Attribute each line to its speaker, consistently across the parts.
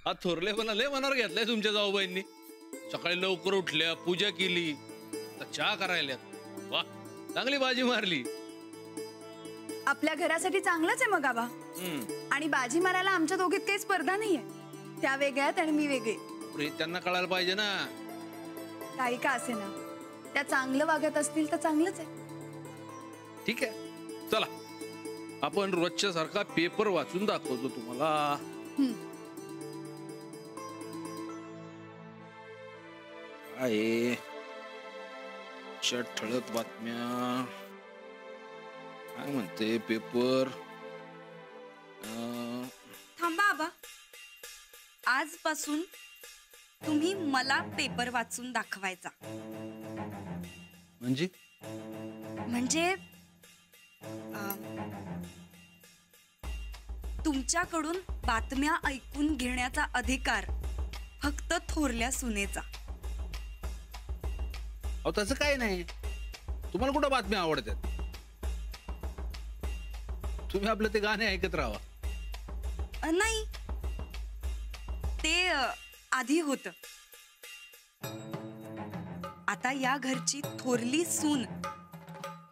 Speaker 1: हा थोरलेपणा लय मनावर घेतलाय तुमच्या जाऊबाईंनी. सकाळी लवकर उठल्या, पूजा केली, चहा करायला. वा, चांगली बाजी मारली.
Speaker 2: आपल्या घरासाठी चांगलंच आहे मग आबा. आणि बाजी मारायला आमच्या दोघीत काही स्पर्धा नाहीये. त्या वेगळ्यात आणि मी वेगळे.
Speaker 1: त्यांना कळायला पाहिजे ना.
Speaker 2: काही का असे ना, त्या चांगलं वागत असतील तर चांगलंच आहे.
Speaker 1: ठीक आहे, चला आपण रोजच्या सारखा पेपर वाचून दाखवतो तुम्हाला. आहे ठळक बातम्या काय म्हणते पेपर.
Speaker 3: थांबा आबा, आजपासून तुम्ही मला पेपर वाचून दाखवायचा.
Speaker 1: म्हणजे
Speaker 3: तुमच्याकडून बातम्या ऐकून घेण्याचा अधिकार फक्त थोरल्या सुनेचा.
Speaker 1: अहो तसं काय नाही, तुम्हाला कुठं बातम्या आवडतात? तुम्ही आपलं ते गाणे ऐकत राहा.
Speaker 3: नाही, ते आधी होतं. आता या घरची थोरली सून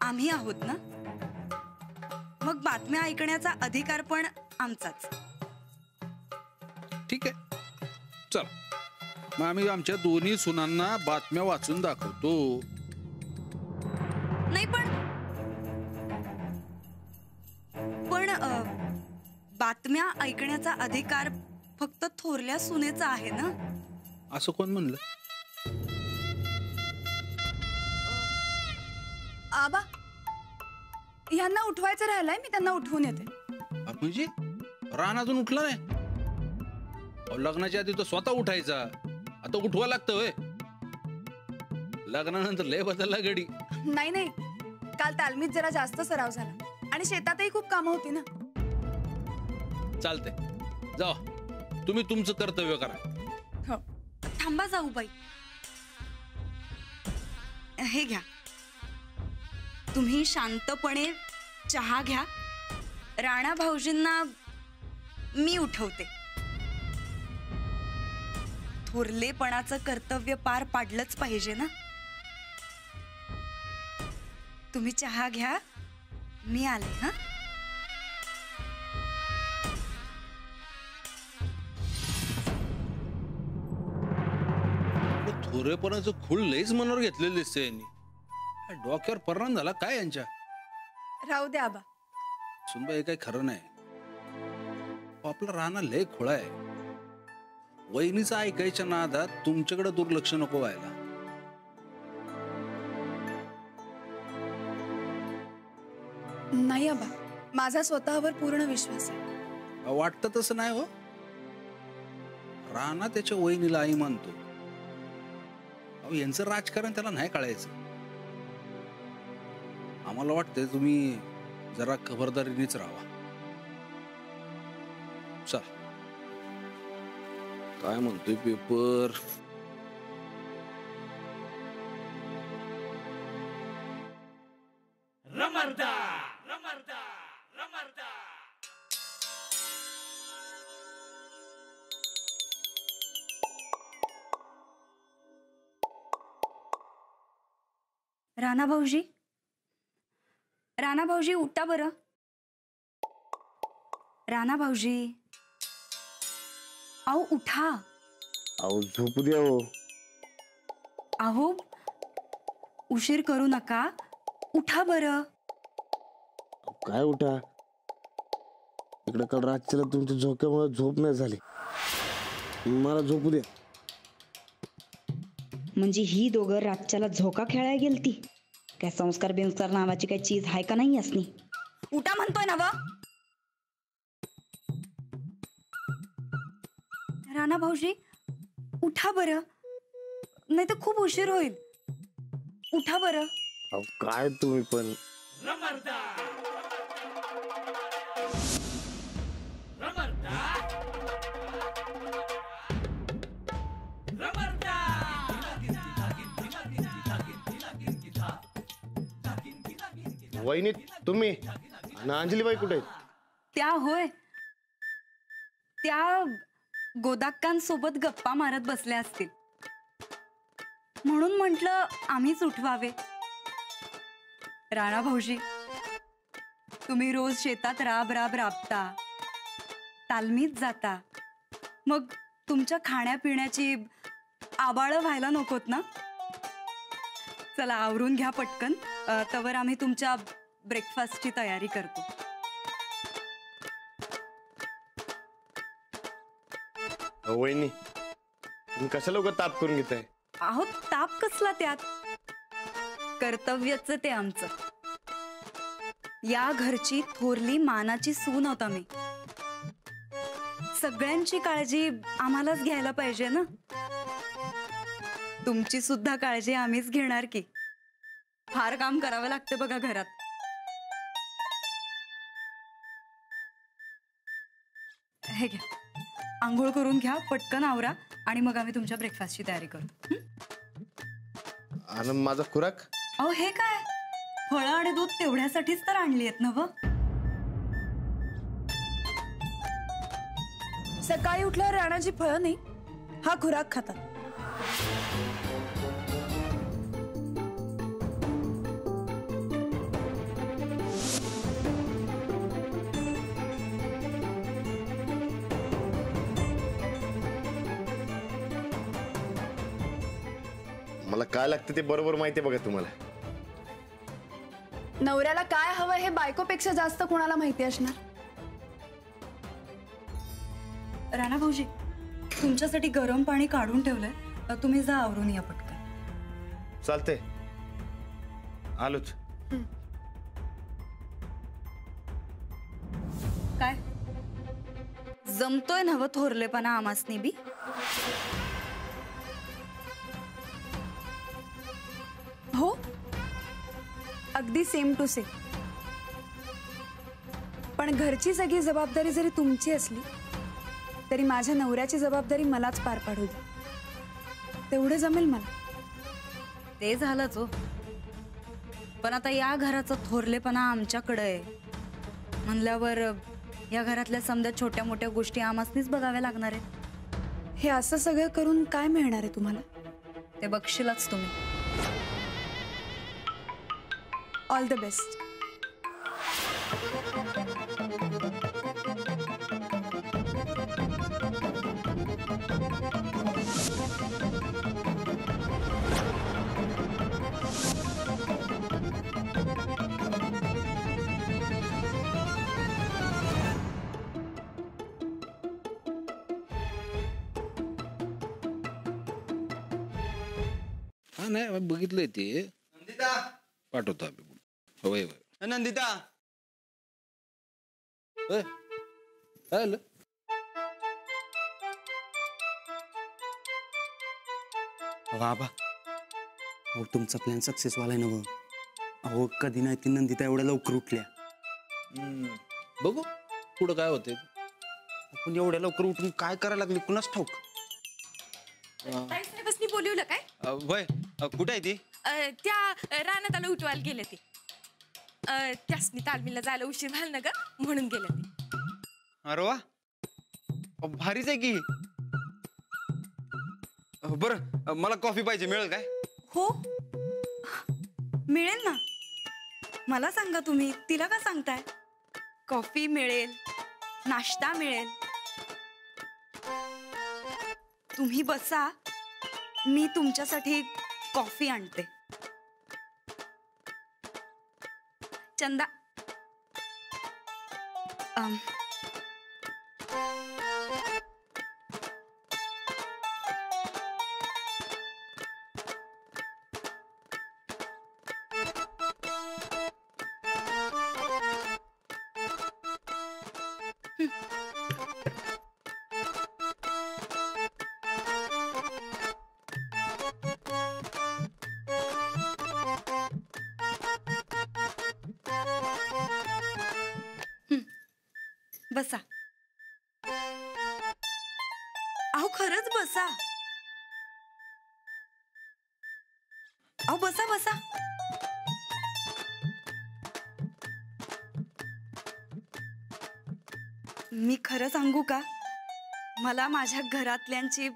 Speaker 3: आम्ही आहोत ना, मग बातम्या ऐकण्याचा अधिकार पण आमचाच.
Speaker 1: ठीक आहे, चला मग आम्ही आमच्या दोन्ही सुनांना बातम्या वाचून दाखवतो.
Speaker 3: नाही पण बातम्या ऐकण्याचा अधिकार फक्त थोरल्या सुनेचा आहे ना?
Speaker 1: असं कोण म्हणलं?
Speaker 2: आबा, यांना उठवायचं राहिलंय, मी त्यांना उठवून येते.
Speaker 1: म्हणजे रानातून उठला नाही? लग्नाच्या आधी तो स्वतः उठायचा, आता उठवा लागतं होय? लग्नानंतर लय बदलला गडी.
Speaker 2: नाही नाही, काल तालमीत जरा जास्त सराव झाला आणि शेतातही खूप कामं होती ना.
Speaker 1: चालतंय, जावा तुम्ही तुमचं कर्तव्य करा.
Speaker 2: हो.
Speaker 3: थांबा जाऊबाई, हे घ्या, तुम्ही शांतपणे चहा घ्या. राणा भाऊजींना मी उठवते. थोरलेपणाचं कर्तव्य पार पाडलंच पाहिजे ना. तुम्ही चहा घ्या, मी आले. हा,
Speaker 1: थोरेपणाचं खूळ लयच मनावर घेतलेलं दिसतंय यांनी. डोक्यावर परिणाम झाला काय यांच्या?
Speaker 2: राहू दे आबा.
Speaker 1: सुनबाई काही खरं नाही. आपला राणा लय खोळा आहे. वहिनीचं ऐकायच्या नादात तुमच्याकडे दुर्लक्ष नको व्हायला.
Speaker 2: नाही आबा, माझा स्वतःवर पूर्ण विश्वास आहे.
Speaker 1: वाटतं तसं नाही हो. राणा त्याच्या वहिनीला आई मानतो. यांचं राजकारण त्याला नाही कळायचं. आम्हाला वाटतंय तुम्ही जरा खबरदारीनेच राहा. चल, काय म्हणतोय पेपर?
Speaker 4: रमरदा रमरदा रमरदा.
Speaker 3: राणा भाऊजी, राणा भाऊजी उठा बरं. राणा भाऊजी, अहो उठा.
Speaker 5: अहो झोपू द्या हो.
Speaker 3: अहो उशीर करू नका, उठा बरं.
Speaker 5: काय उठा? इकडे काल रात्रीला तुमच्या झोक्यामुळे झोप नाही झाली. मला झोपू द्या.
Speaker 3: म्हणजे ही दोघं रातच्याला झोका खेळायला गेलती काय? संस्कार बिंस्कार नावाची काय चीज आहे का नाही असनी? उठा म्हणतोय ना व. राणा भाऊजी उठा बरं, नाही तर खूप उशीर होईल. उठा बरं.
Speaker 5: अहो काय तुम्ही पण.
Speaker 4: रमरदा रमरदा रमरदा.
Speaker 5: वहिनी तुम्ही आणि अंजलीबाई कुठे आहेत?
Speaker 3: त्या होय, त्या गोदाक्कांसोबत गप्पा मारत बसल्या असतील, म्हणून म्हटलं आम्हीच उठवावे. राणा भाऊजी, तुम्ही रोज शेतात राब राब राबता, तालमीत जाता, मग तुमच्या खाण्यापिण्याची आबाळं व्हायला नकोत ना. चला आवरून घ्या पटकन, तवर आम्ही तुमच्या ब्रेकफास्टची तयारी करतो.
Speaker 5: वहिनी, तुम्ही कशाला उगाच ताप करून घेताय?
Speaker 3: अहो ताप कसला त्यात, कर्तव्यच ते आमचं. या घरची थोरली मानाची सून होता मी. सगळ्यांची काळजी आम्हालाच घ्यायला पाहिजे ना. तुमची सुद्धा काळजी आम्हीच घेणार की. फार काम करावं लागतं बघा घरात. हे घ्या, आंघोळ करून घ्या, पटकन आवरा आणि मग आम्ही तुमच्या ब्रेकफास्टची तयारी करू.
Speaker 5: आणि माझा खुराक?
Speaker 3: अहो हे काय, फळं आणि दूध तेवढ्यासाठीच तर आणली आहेत ना व.
Speaker 2: सकाळी उठल्यावर राणाची फळं नाही, हा खुराक खातात.
Speaker 5: मला काय लागतं ते बरोबर माहिती आहे बघा तुम्हाला.
Speaker 2: नवऱ्याला काय हवं हे बायकोपेक्षा जास्त कोणाला माहिती असणार.
Speaker 3: राणा भाऊजी, तुमच्यासाठी गरम पाणी काढून ठेवलंय, तुम्ही जा आवरून या पटकन.
Speaker 5: चालते, आलोच.
Speaker 3: काय जमतोय नव थोरलेपणा आमासनी बी?
Speaker 2: हो, अगदी सेम टू सेम. पण घरची सगळी जबाबदारी जरी तुमची असली तरी माझ्या नवऱ्याची जबाबदारी मलाच पार पाडू दे, तेवढे जमेल मला.
Speaker 3: ते झालंच हो, पण आता या घराचा थोरलेपणा आमच्याकडे आहे म्हणल्यावर या घरातल्या समजा छोट्या मोठ्या गोष्टी आमासनीच बघाव्या लागणार आहेत.
Speaker 2: हे असं सगळं करून काय मिळणार आहे तुम्हाला?
Speaker 3: ते बघशीलच तुम्ही.
Speaker 2: All the best.
Speaker 1: हा नाही बघितलंय ते, पाठवतो आम्ही. होय होय.
Speaker 6: नंदिता,
Speaker 1: होय. काय झालं?
Speaker 6: बाबा, अहो तुमचा प्लॅन सक्सेस वालाय ना. अहो कधी नाही ती नंदिता एवढ्या लवकर उठल्या.
Speaker 1: बघू पुढं काय होतंय.
Speaker 6: आपण एवढ्या लवकर उठून काय करायला लागली कुणाच ठाऊक.
Speaker 7: ताईसाहेबांनी बोलवलं काय?
Speaker 6: वय कुठे आहे ती?
Speaker 7: त्या रानाताला उठवायला गेले ते. त्यासनी तालमीला जायला उशीर झाला ना ग, म्हणून गेले ते.
Speaker 6: अरे वा, भारीच आहे की. बरं, मला कॉफी पाहिजे, मिळेल काय?
Speaker 3: हो मिळेल ना. मला सांगा तुम्ही, तिला का सांगताय? कॉफी मिळेल, नाश्ता मिळेल. तुम्ही बसा, मी तुमच्यासाठी कॉफी आणते. चंदा, बसा. अहो खरंच बसा. अहो बसा बसा. मी खरं सांगू का, मला माझ्या घरातल्यांची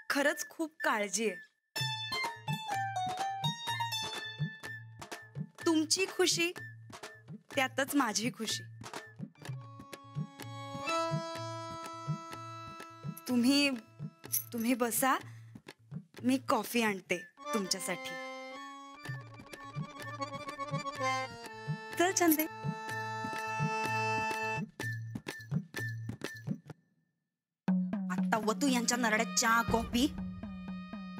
Speaker 3: खरंच खूप काळजी आहे. तुमची खुशी त्यातच माझी खुशी. तुम्ही बसा, मी कॉफी आणते तुमच्यासाठी. चल चंदे. आता वतू यांच्या नरड्यात चहा कॉफी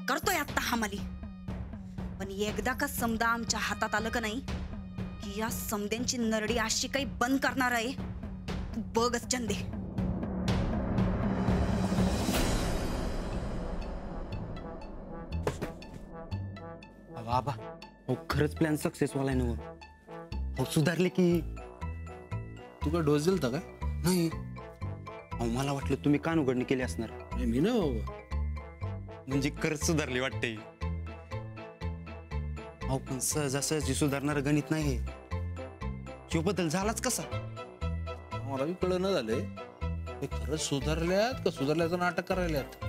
Speaker 3: करतोय आता हमाली. पण एकदा का समदा आमच्या हातात आलं का नाही की या समद्यांची नरडी अशी काही बंद करणार आहे, तू बघच चंदे.
Speaker 6: बाबा हो खरंच प्लॅन सक्सेस वाला आहे ना. हो सुधारले की
Speaker 1: तू काय डोस दिलता का?
Speaker 6: नाही. अहो मला वाटलं तुम्ही कान उघडणी केली असणार.
Speaker 1: नाही, मी ना बाबा.
Speaker 6: म्हणजे खरंच सुधारली वाटते. अहो पण सहजासहजी सुधारणार गणित नाही. जो बदल झालाच कसा?
Speaker 1: मला बी कळलं झालंय ते खरंच सुधारल्यात का सुधारल्याचं नाटक करायल्यात.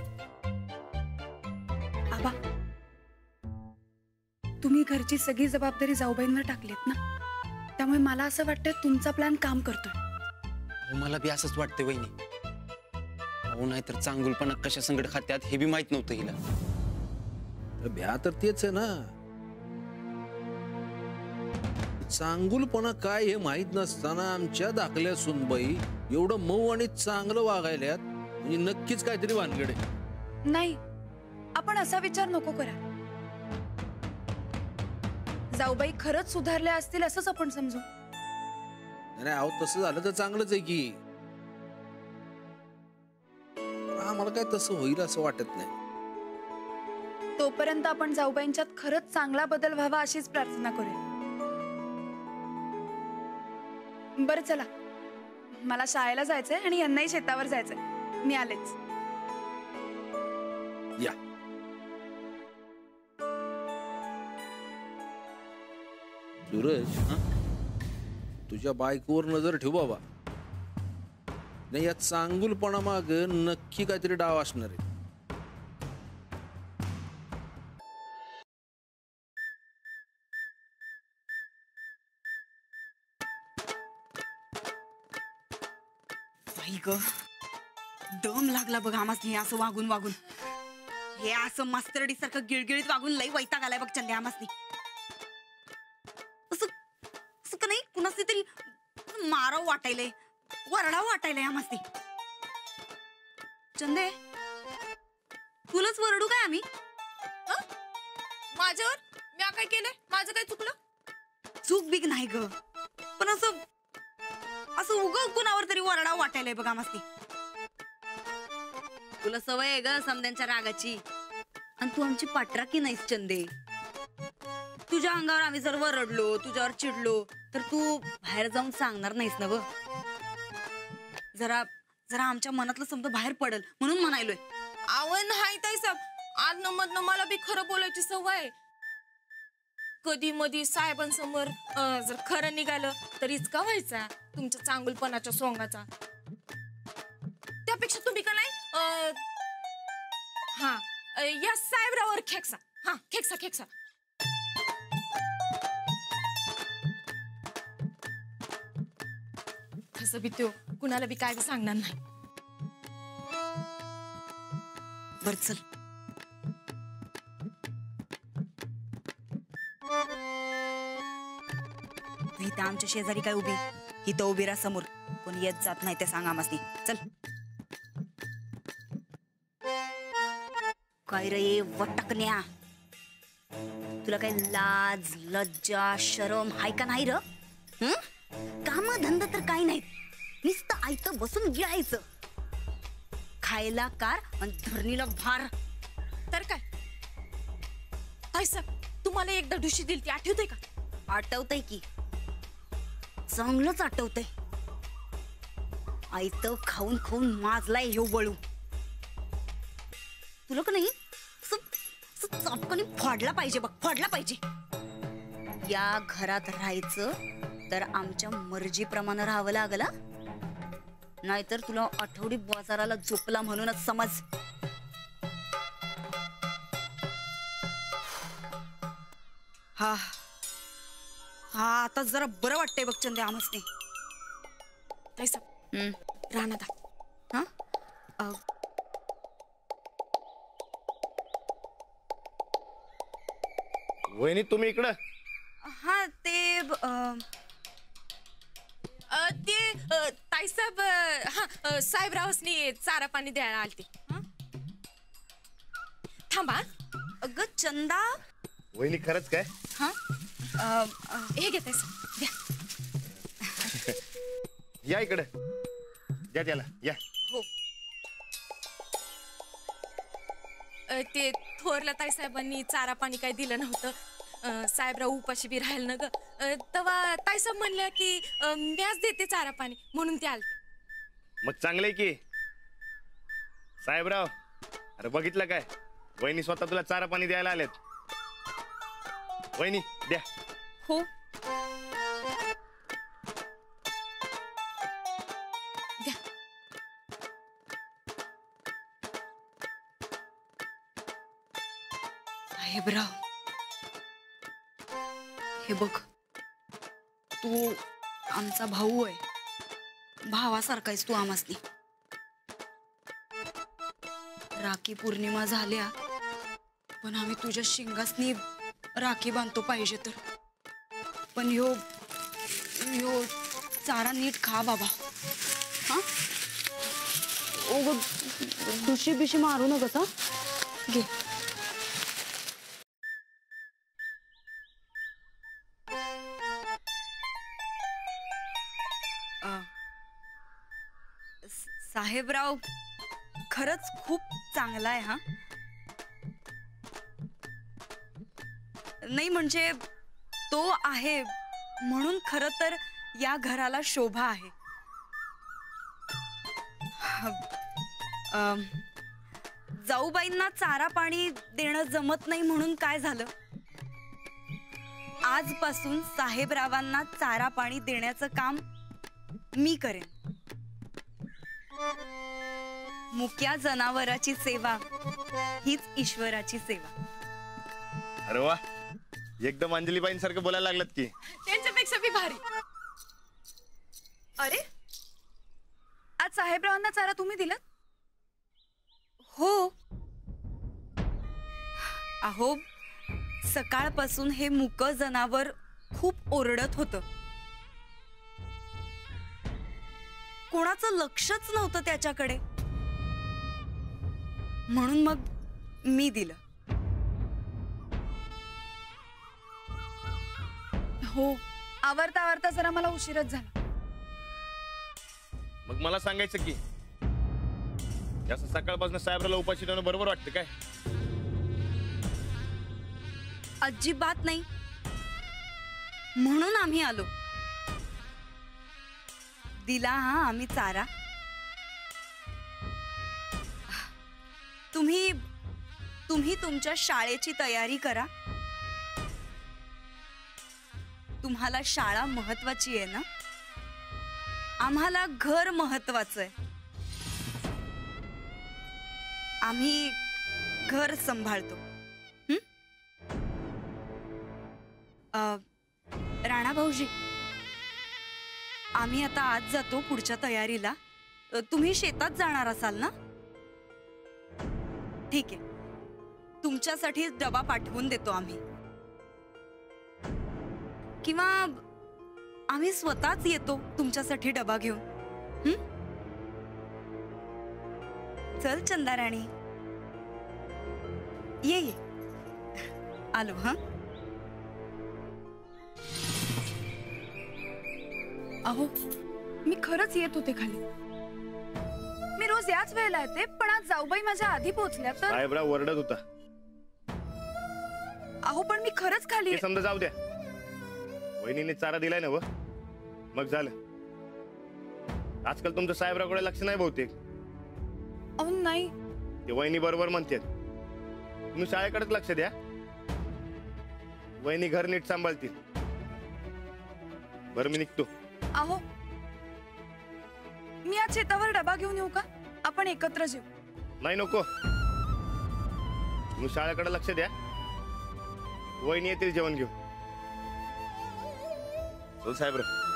Speaker 2: आबा, तुम्ही घरची सगळी जबाबदारी जाऊबाईंवर टाकलीत ना, त्यामुळे मला असं वाटतं तुमचा प्लॅन काम करतोय.
Speaker 6: अहो मला बी असंच वाटतंय वहिनी. अहो नाहीतर चांगुलपणा कशा संकट खात्यात हे बी माहित नव्हतं हिला.
Speaker 1: भ्या तर तेच आहे ना. चांगुलपणा काय हे माहित नसताना आमच्या दाखल्या सुनबाई एवढं मऊ आणि चांगलं वागायल्यात म्हणजे नक्कीच काहीतरी भानगड आहे.
Speaker 2: नाही, आपण असा विचार नको करा. जाऊबाई खरंच सुधारल्या असतील असंच आपण समजू.
Speaker 1: नाही अहो तसं झालं तर चांगलंच आहे की. पण आम्हाला काय तसं होईल असं वाटत नाही.
Speaker 2: तोपर्यंत आपण जाऊबाईंच्यात खरंच चांगला बदल व्हावा अशीच प्रार्थना करूया. बरं चला, मला शाळेला जायचंय आणि यांनाही शेतावर जायचंय. मी आलेच.
Speaker 1: या सूरज, तुझ्या बायकोवर नजर ठेव बाबा. नाही या चांगुलपणा माग नक्की काहीतरी डाव असणार आहे.
Speaker 3: दम लागला बघ आम्हास हे असं वागून वागून. हे असं मास्तरडी सारखं गिळगिळीत वागून लई वैताग आलाय बघ चंदे आम्हासनी. असं का नाही कुणाची तरी माराव वाटायलंय, वरडाव वाटायलंय आम्हासनी. चंदे तुलाच वरडू काय आम्ही?
Speaker 7: माझ्यावर मी काय केलंय? माझं काय चुकलं?
Speaker 3: चूक बिग नाही ग, पण असं उग कुणावर तरी वरडाव वाटायलंय बघ आम्हासनी. तुला सवय आहे ग समद्यांच्या रागाची, आणि तू आमची पाठराखी नाहीस चंदे. तुझ्या अंगावर आम्ही जर वरडलो, तुझ्यावर चिडलो तर तू बाहेर जाऊन सांगणार नाहीस ना व. जरा जरा आमच्या मनातलं समज बाहेर पडल म्हणून म्हणायलोय.
Speaker 7: आवन नाही ताई साहेब, आदन मधनं मला बी खरं बोलायची सवय. कधी मधी साहेबांसमोर जर खरं निघालं तर इचका व्हायचा तुमच्या चांगुलपणाच्या सोंगाचा. त्यापेक्षा तुम्ही का नाही या साहेबरावर खेकसा. खेकसा खेकसा. तसं बी तो कुणाला बी काय बी सांगणार नाही.
Speaker 3: बर चल. इथं आमच्या शेजारी काय उभी, इथं उभी राहा समोर. कोणी येत जात नाही ते सांगा आम्हासनी. चल. काय रे वटकन्या, तुला काय लाज लज्जा शरम हाय का नाही र? काम धंदा तर काही नाही, नुसतं आयतं बसून गिळायचं. खायला कार आणि धरणीला भार.
Speaker 7: तर काय ताई साहेब, तुम्हाला एकदा ढुशी दिली ती आठवते का?
Speaker 3: आठवतंय की, चांगलंच आठवतंय. आयतं खाऊन खाऊन माजलाय ह्यो बळू. तुला का नाही चापकाने फोडला पाहिजे बघ, फोडला पाहिजे. या घरात राहायचं तर आमच्या मर्जीप्रमाणे राहावं लागला. नाहीतर तुला आठवडी बाजाराला झोपला म्हणूनच समज. हा हा आता जरा बरं वाटतंय बघ चंदे आमसने.
Speaker 7: ताईसाहेब राणा दा.
Speaker 3: हा
Speaker 5: वहिनी तुम्ही इकडं.
Speaker 3: हा ते
Speaker 7: ते ताईसाहेब हा साहेबरावसनी चारा पाणी द्यायला आलते. थांबा.
Speaker 3: अगं चंदा.
Speaker 5: वहिनी खरंच काय?
Speaker 3: हा
Speaker 7: हे घे ताईसाहेब द्या.
Speaker 5: या इकडे. द्या त्याला या.
Speaker 3: हो.
Speaker 7: ते थोरल्या ताईसाहेबांनी चारा पाणी काही दिलं नव्हतं. साहेबराव उपाशी बी राहील ना ग. तेव्हा ताईसाहेब म्हणल्या की मॅच देते चारा पाणी म्हणून ते आलते.
Speaker 5: मग चांगलंय की साहेबराव. अरे बघितलं काय, वहिनी स्वतः तुला चारा पाणी द्यायला आलेत. वहिनी द्या.
Speaker 3: हो
Speaker 7: द्या.
Speaker 3: साहेबराव हे बघ, तू आमचा भाऊ आहे. भावासारखायस तू आमासनी. राखी पौर्णिमा झाल्या पण आम्ही तुझ्या शिंगासनी राखी बांधतो पाहिजे तर. पण ह्यो चारा नीट खा बाबा. हा ओ दुशी बिशी मारू नकस. हा घे. साहेबराव खरंच खूप चांगला आहे. हा नाही म्हणजे तो आहे म्हणून खरं तर या घराला शोभा आहे. जाऊबाईंना चारा पाणी देणं जमत नाही म्हणून काय झालं, आजपासून साहेबरावांना चारा पाणी देण्याचं काम मी करेन. मुक्या जनावराची सेवा हीच ईश्वराची सेवा.
Speaker 5: अरे वा, एकदम अंजलीबाईंसारखं बोलायला लागलात की.
Speaker 7: त्यांच्यापेक्षा बी भारी.
Speaker 2: अरे आज साहेबरावांना चारा तुम्ही दिलात?
Speaker 3: हो. अहो सकाळपासून हे मुकं जनावर खूप ओरडत होतं. कोणाचं लक्षच नव्हतं त्याच्याकडे, म्हणून मग मी दिलं.
Speaker 2: हो, आवरता आवरता जरा मला उशीरच झाला.
Speaker 5: मग मला सांगायचं की जास्त सकाळपासून साहेबराला उपाशी ठेवणं बरोबर वाटतं काय?
Speaker 3: अजिबात नाही, म्हणून आम्ही आलो. दिला हा आम्ही चारा. तुम्ही तुमच्या शाळेची तयारी करा. तुम्हाला शाळा महत्वाची आहे ना, आम्हाला घर महत्वाचं आहे. आम्ही घर सांभाळतो. राणा भाऊजी, आम्ही आता आज जातो पुढच्या तयारीला. तुम्ही शेतात जाणार असाल ना? ठीक आहे, तुमच्यासाठी डबा पाठवून देतो आम्ही, किंवा आम्ही स्वतःच येतो तुमच्यासाठी डबा घेऊन. चल चंदाराणी, ये आलो. हा
Speaker 2: अहो मी खरंच येत होते खाली. मी रोज याच वेळेला येते, पण आज जाऊबाई माझ्या आधी पोहोचल्या तर.
Speaker 5: साहेबराव ओरडत होता.
Speaker 2: अहो पण मी खरंच खाली.
Speaker 5: हे समजा जाऊ द्या. वहिनीने चारा दिलाय ना व, मग झालं. आजकाल तुमचं साहेबरावकडे लक्ष नाही बहुतेक.
Speaker 2: अहो नाही,
Speaker 5: ते वहिनी बरोबर म्हणतात. तुम्ही शाळेकडेच लक्ष द्या, वहिनी घर नीट सांभाळतील. बरं मी निघतो.
Speaker 2: अहो मी आज शेतावर डबा घेऊन येऊ का? आपण एकत्र जेऊ.
Speaker 8: नाही नको, तुम्ही शाळेकडे लक्ष द्या. वहिनी येतील जेवण घेऊ. चल साहेबराव.